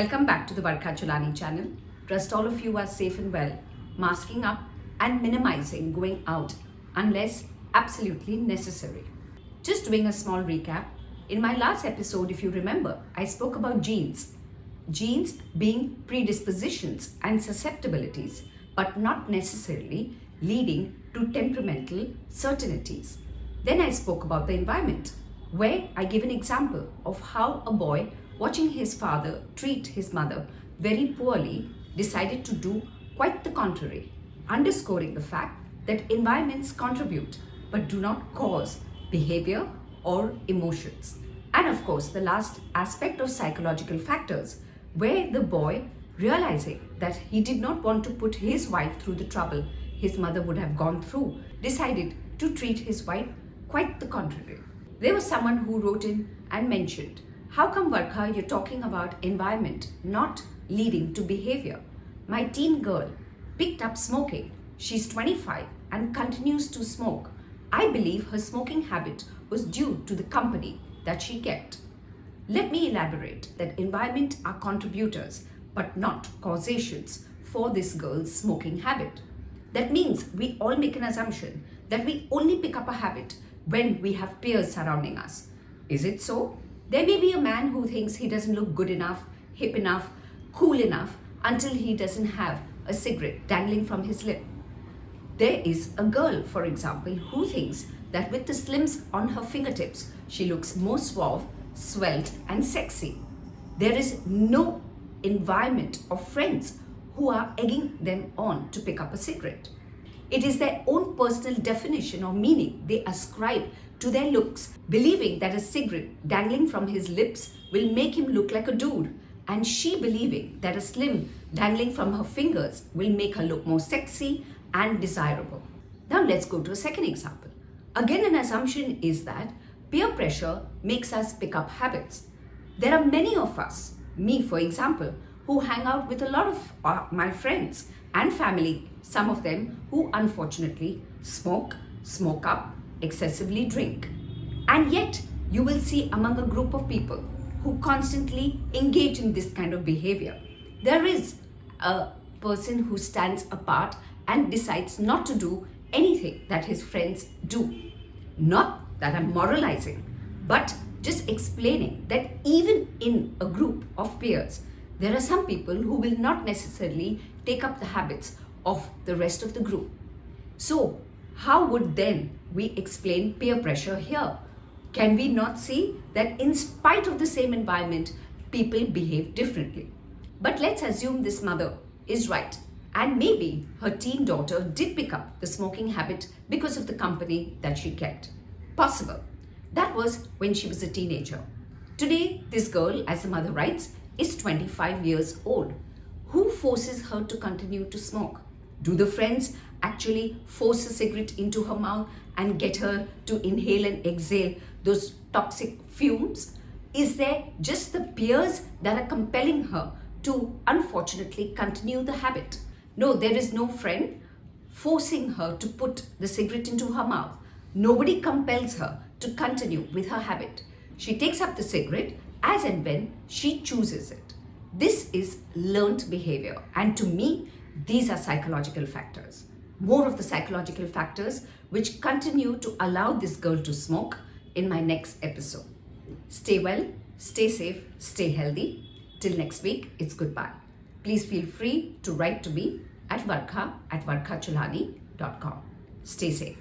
Welcome back to the Varka Chulani channel. Trust all of you are safe and well, masking up and minimizing going out unless absolutely necessary. Just doing a small recap. In my last episode, if you remember, I spoke about genes. Genes being predispositions and susceptibilities, but not necessarily leading to temperamental certainties. Then I spoke about the environment, where I give an example of how a boy watching his father treat his mother very poorly decided to do quite the contrary, underscoring the fact that environments contribute but do not cause behavior or emotions. And of course, the last aspect of psychological factors, where the boy, realizing that he did not want to put his wife through the trouble his mother would have gone through, decided to treat his wife quite the contrary. There was someone who wrote in and mentioned, how come, Varka, you're talking about environment not leading to behavior? My teen girl picked up smoking. She's 25 and continues to smoke. I believe her smoking habit was due to the company that she kept. Let me elaborate that environment are contributors but not causations for this girl's smoking habit. That means we all make an assumption that we only pick up a habit when we have peers surrounding us. Is it so? There may be a man who thinks he doesn't look good enough, hip enough, cool enough until he doesn't have a cigarette dangling from his lip. There is a girl, for example, who thinks that with the slims on her fingertips, she looks more suave, svelte and sexy. There is no environment of friends who are egging them on to pick up a cigarette. It is their own personal definition or meaning they ascribe to their looks, believing that a cigarette dangling from his lips will make him look like a dude, and she believing that a slim dangling from her fingers will make her look more sexy and desirable. Now let's go to a second example. Again, an assumption is that peer pressure makes us pick up habits. There are many of us, me for example, who hang out with a lot of my friends and family, some of them who unfortunately smoke up, excessively drink. And yet you will see among a group of people who constantly engage in this kind of behavior, there is a person who stands apart and decides not to do anything that his friends do. Not that I'm moralizing, but just explaining that even in a group of peers, there are some people who will not necessarily take up the habits of the rest of the group. So, how would then we explain peer pressure here? Can we not see that in spite of the same environment, people behave differently? But let's assume this mother is right, and maybe her teen daughter did pick up the smoking habit because of the company that she kept. Possible. That was when she was a teenager. Today, this girl, as the mother writes, is 25 years old. Who forces her to continue to smoke? Do the friends actually force a cigarette into her mouth and get her to inhale and exhale those toxic fumes? Is there just the peers that are compelling her to unfortunately continue the habit? No, there is no friend forcing her to put the cigarette into her mouth. Nobody compels her to continue with her habit. She takes up the cigarette as and when she chooses it. This is learned behavior, and to me, these are psychological factors. More of the psychological factors which continue to allow this girl to smoke in my next episode. Stay well, stay safe, stay healthy. Till next week, it's goodbye. Please feel free to write to me at varka@varkachulani.com. Stay safe.